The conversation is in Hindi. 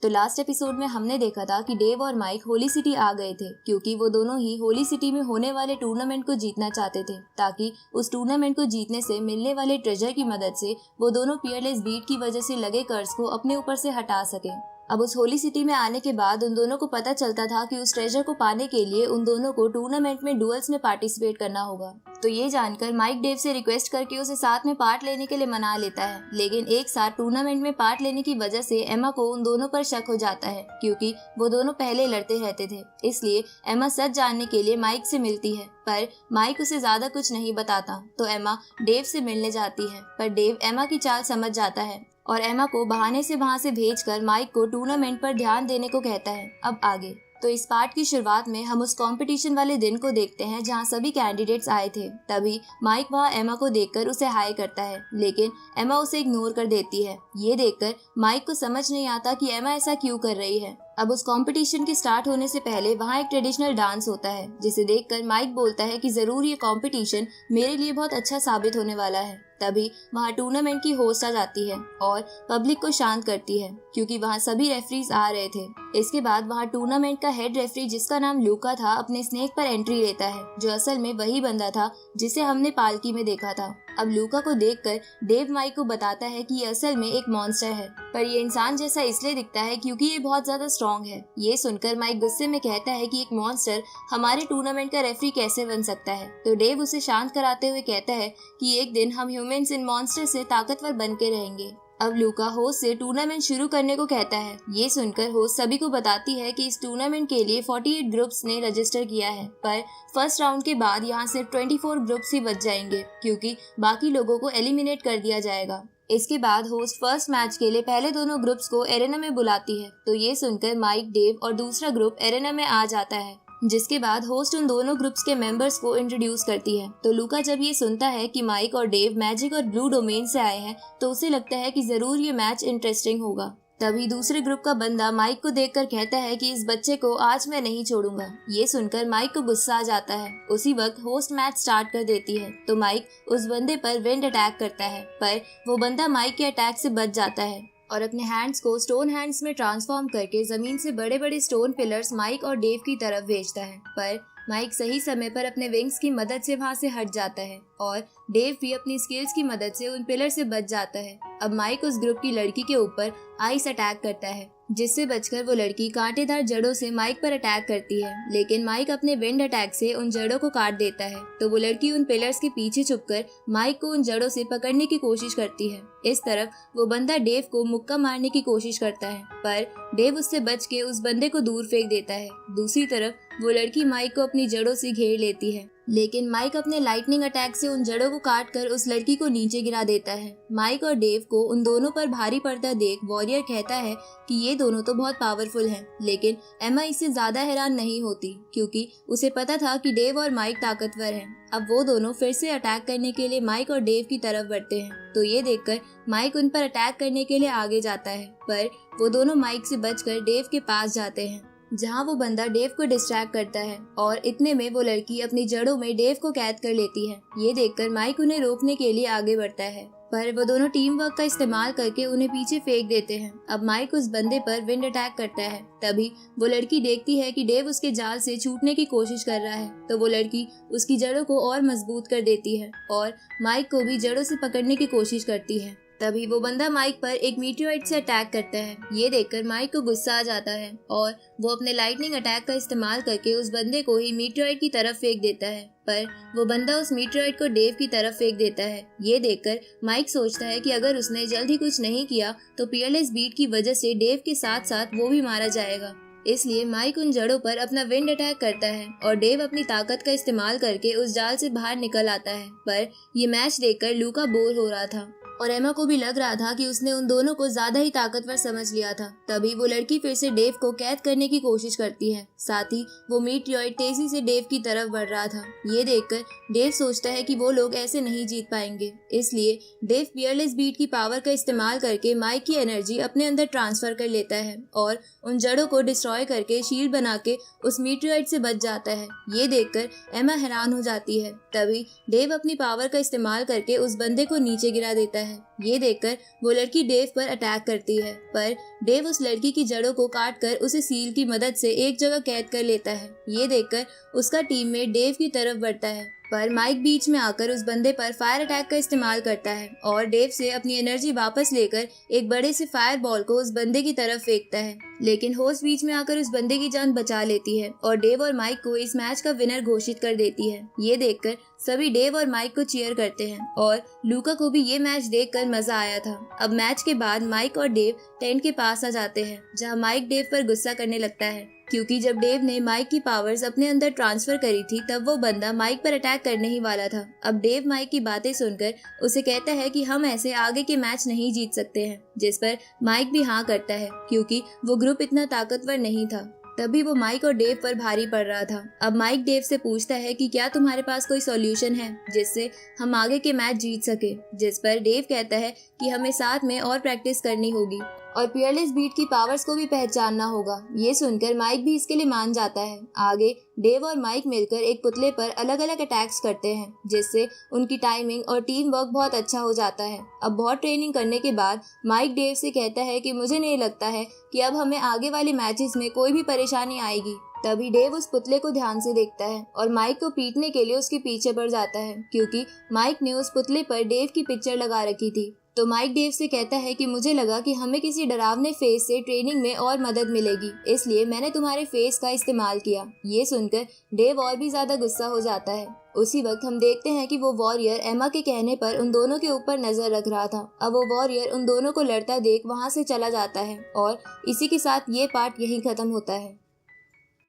तो लास्ट एपिसोड में हमने देखा था कि डेव और माइक होली सिटी आ गए थे क्योंकि वो दोनों ही होली सिटी में होने वाले टूर्नामेंट को जीतना चाहते थे ताकि उस टूर्नामेंट को जीतने से मिलने वाले ट्रेजर की मदद से वो दोनों पियरलेस बीट की वजह से लगे कर्ज को अपने ऊपर से हटा सके। अब उस होली सिटी में आने के बाद उन दोनों को पता चलता था कि उस ट्रेजर को पाने के लिए उन दोनों को टूर्नामेंट में डुअल्स में पार्टिसिपेट करना होगा। तो ये जानकर माइक डेव से रिक्वेस्ट करके उसे साथ में पार्ट लेने के लिए मना लेता है, लेकिन एक साथ टूर्नामेंट में पार्ट लेने की वजह से एमा को उन दोनों पर शक हो जाता है क्योंकि वो दोनों पहले लड़ते रहते थे। इसलिए एमा सच जानने के लिए माइक से मिलती है, पर माइक उसे ज्यादा कुछ नहीं बताता। तो एमा डेव से मिलने जाती है, पर डेव एमा की चाल समझ जाता है और एमा को बहाने से वहां से भेजकर माइक को टूर्नामेंट पर ध्यान देने को कहता है। अब आगे तो इस पार्ट की शुरुआत में हम उस कंपटीशन वाले दिन को देखते हैं जहां सभी कैंडिडेट्स आए थे। तभी माइक वहां एमा को देखकर उसे हाय करता है, लेकिन एमा उसे इग्नोर कर देती है। ये देखकर माइक को समझ नहीं आता कि एमा ऐसा क्यों कर रही है। अब उस कंपटीशन के स्टार्ट होने से पहले वहाँ एक ट्रेडिशनल डांस होता है जिसे देखकर माइक बोलता है कि जरूर ये कंपटीशन मेरे लिए बहुत अच्छा साबित होने वाला है। तभी वहाँ टूर्नामेंट की होस्ट आ जाती है और पब्लिक को शांत करती है क्योंकि वहाँ सभी रेफरीज आ रहे थे। इसके बाद वहाँ टूर्नामेंट का हेड रेफरी जिसका नाम लूका था अपने स्नेक पर एंट्री लेता है, जो असल में वही बंदा था जिसे हमने पालकी में देखा था। अब लूका को देखकर डेव माइक को बताता है कि ये असल में एक मॉन्स्टर है, पर ये इंसान जैसा इसलिए दिखता है क्योंकि ये बहुत ज्यादा स्ट्रॉन्ग है। ये सुनकर माइक गुस्से में कहता है कि एक मॉन्स्टर हमारे टूर्नामेंट का रेफरी कैसे बन सकता है। तो डेव उसे शांत कराते हुए कहता है कि एक दिन हम ह्यूमंस इन मॉन्स्टर से ताकतवर बन के रहेंगे। अब लूका होस्ट से टूर्नामेंट शुरू करने को कहता है। ये सुनकर होस्ट सभी को बताती है कि इस टूर्नामेंट के लिए 48 ग्रुप्स ने रजिस्टर किया है, पर फर्स्ट राउंड के बाद यहाँ सिर्फ 24 ग्रुप्स ही बच जाएंगे क्योंकि बाकी लोगों को एलिमिनेट कर दिया जाएगा। इसके बाद होस्ट फर्स्ट मैच के लिए पहले दोनों ग्रुप्स को एरेना में बुलाती है। तो ये सुनकर माइक, डेव और दूसरा ग्रुप एरेना में आ जाता है, जिसके बाद होस्ट उन दोनों ग्रुप्स के मेंबर्स को इंट्रोड्यूस करती है। तो लूका जब ये सुनता है कि माइक और डेव मैजिक और ब्लू डोमेन से आए हैं तो उसे लगता है कि जरूर ये मैच इंटरेस्टिंग होगा। तभी दूसरे ग्रुप का बंदा माइक को देखकर कहता है कि इस बच्चे को आज मैं नहीं छोड़ूंगा। ये सुनकर माइक को गुस्सा आ जाता है। उसी वक्त होस्ट मैच स्टार्ट कर देती है तो माइक उस बंदे पर विंड अटैक करता है, पर वो बंदा माइक के अटैक से बच जाता है और अपने हैंड्स को स्टोन हैंड्स में ट्रांसफॉर्म करके जमीन से बड़े बड़े स्टोन पिलर्स माइक और डेव की तरफ भेजता है। पर माइक सही समय पर अपने विंग्स की मदद से वहां से हट जाता है और डेव भी अपनी स्किल्स की मदद से उन पिलर से बच जाता है। अब माइक उस ग्रुप की लड़की के ऊपर आइस अटैक करता है, जिससे बचकर वो लड़की कांटेदार जड़ों से माइक पर अटैक करती है, लेकिन माइक अपने विंड अटैक से उन जड़ों को काट देता है। तो वो लड़की उन पिलर्स के पीछे छुपकर माइक को उन जड़ों से पकड़ने की कोशिश करती है। इस तरफ वो बंदा डेव को मुक्का मारने की कोशिश करता है, पर डेव उससे बच के उस बंदे को दूर फेंक देता है। दूसरी तरफ वो लड़की माइक को अपनी जड़ों से घेर लेती है, लेकिन माइक अपने लाइटनिंग अटैक से उन जड़ों को काट कर उस लड़की को नीचे गिरा देता है। माइक और डेव को उन दोनों पर भारी पड़ता देख वॉरियर कहता है कि ये दोनों तो बहुत पावरफुल हैं, लेकिन एमा इससे ज्यादा हैरान नहीं होती क्योंकि उसे पता था कि डेव और माइक ताकतवर हैं। अब वो दोनों फिर से अटैक करने के लिए माइक और डेव की तरफ बढ़ते हैं। तो ये देखकर माइक उन पर अटैक करने के लिए आगे जाता है, पर वो दोनों माइक से बचकर डेव के पास जाते हैं, जहाँ वो बंदा डेव को डिस्ट्रैक्ट करता है और इतने में वो लड़की अपनी जड़ों में डेव को कैद कर लेती है। ये देखकर माइक उन्हें रोकने के लिए आगे बढ़ता है, पर वो दोनों टीम वर्क का इस्तेमाल करके उन्हें पीछे फेंक देते हैं। अब माइक उस बंदे पर विंड अटैक करता है। तभी वो लड़की देखती है कि डेव उसके जाल से छूटने की कोशिश कर रहा है, तो वो लड़की उसकी जड़ों को और मजबूत कर देती है और माइक को भी जड़ों से पकड़ने की कोशिश करती है। तभी वो बंदा माइक पर एक मीटियोराइट से अटैक करता है। ये देखकर माइक को गुस्सा आ जाता है और वो अपने लाइटनिंग अटैक का इस्तेमाल करके उस बंदे को ही मीटियोराइट की तरफ फेंक देता है, पर वो बंदा उस मीटियोराइट को डेव की तरफ फेंक देता है। ये देखकर माइक सोचता है कि अगर उसने जल्दी कुछ नहीं किया तो पियरलेस बीट की वजह से डेव के साथ साथ वो भी मारा जाएगा। इसलिए माइक उन जड़ों पर अपना विंड अटैक करता है और डेव अपनी ताकत का इस्तेमाल करके उस जाल से बाहर निकल आता है। पर ये मैच देखकर लूका बोर हो रहा था और एमा को भी लग रहा था कि उसने उन दोनों को ज्यादा ही ताकतवर समझ लिया था। तभी वो लड़की फिर से डेव को कैद करने की कोशिश करती है। साथ ही वो मीटियोराइट तेजी से डेव की तरफ बढ़ रहा था। ये देखकर डेव सोचता है कि वो लोग ऐसे नहीं जीत पाएंगे, इसलिए डेव पियरलेस बीट की पावर का इस्तेमाल करके माइक की एनर्जी अपने अंदर ट्रांसफर कर लेता है और उन जड़ों को डिस्ट्रॉय करके शील्ड बना के उस मीटियोराइट से बच जाता है। ये देखकर एमा हैरान हो जाती है। तभी डेव अपनी पावर का इस्तेमाल करके उस बंदे को नीचे गिरा देता है है। ये देखकर वो लड़की डेव पर अटैक करती है, पर डेव उस लड़की की जड़ों को काट कर उसे सील की मदद से एक जगह कैद कर लेता है। ये देखकर उसका टीममेट डेव की तरफ बढ़ता है, पर माइक बीच में आकर उस बंदे पर फायर अटैक का इस्तेमाल करता है और डेव से अपनी एनर्जी वापस लेकर एक बड़े से फायर बॉल को उस बंदे की तरफ फेंकता है। लेकिन होस्ट बीच में आकर उस बंदे की जान बचा लेती है और डेव और माइक को इस मैच का विनर घोषित कर देती है। ये देखकर सभी डेव और माइक को चीयर करते हैं और लूका को भी ये मैच देखकर मजा आया था। अब मैच के बाद माइक और डेव टेंट के पास आ जाते हैं, जहां माइक डेव पर गुस्सा करने लगता है क्योंकि जब डेव ने माइक की पावर्स अपने अंदर ट्रांसफर करी थी तब वो बंदा माइक पर अटैक करने ही वाला था। अब डेव माइक की बातें सुनकर उसे कहता है कि हम ऐसे आगे के मैच नहीं जीत सकते हैं, जिस पर माइक भी हाँ करता है क्योंकि वो ग्रुप इतना ताकतवर नहीं था। तभी वो माइक और डेव पर भारी पड़ रहा था। अब माइक डेव से पूछता है कि क्या तुम्हारे पास कोई सॉल्यूशन है जिससे हम आगे के मैच जीत सके, जिस पर डेव कहता है कि हमें साथ में और प्रैक्टिस करनी होगी और पियरलेस बीट की पावर्स को भी पहचानना होगा। ये सुनकर माइक भी इसके लिए मान जाता है। आगे डेव और माइक मिलकर एक पुतले पर अलग अलग अटैक्स करते हैं, जिससे उनकी टाइमिंग और टीम वर्क बहुत अच्छा हो जाता है। अब बहुत ट्रेनिंग करने के बाद माइक डेव से कहता है कि मुझे नहीं लगता है कि अब हमें आगे वाले मैचेस में कोई भी परेशानी आएगी। तभी डेव उस पुतले को ध्यान से देखता है और माइक को पीटने के लिए उसके पीछे पड़ जाता है क्योंकि माइक ने उस पुतले पर डेव की पिक्चर लगा रखी थी। तो माइक डेव से कहता है कि मुझे लगा कि हमें किसी डरावने फेस से ट्रेनिंग में और मदद मिलेगी, इसलिए मैंने तुम्हारे फेस का इस्तेमाल किया। ये सुनकर डेव और भी ज्यादा गुस्सा हो जाता है। उसी वक्त हम देखते हैं कि वो वॉरियर एमा के कहने पर उन दोनों के ऊपर नजर रख रहा था। अब वो वॉरियर उन दोनों को लड़ता देख वहाँ से चला जाता है और इसी के साथ ये पार्ट यहीं खत्म होता है।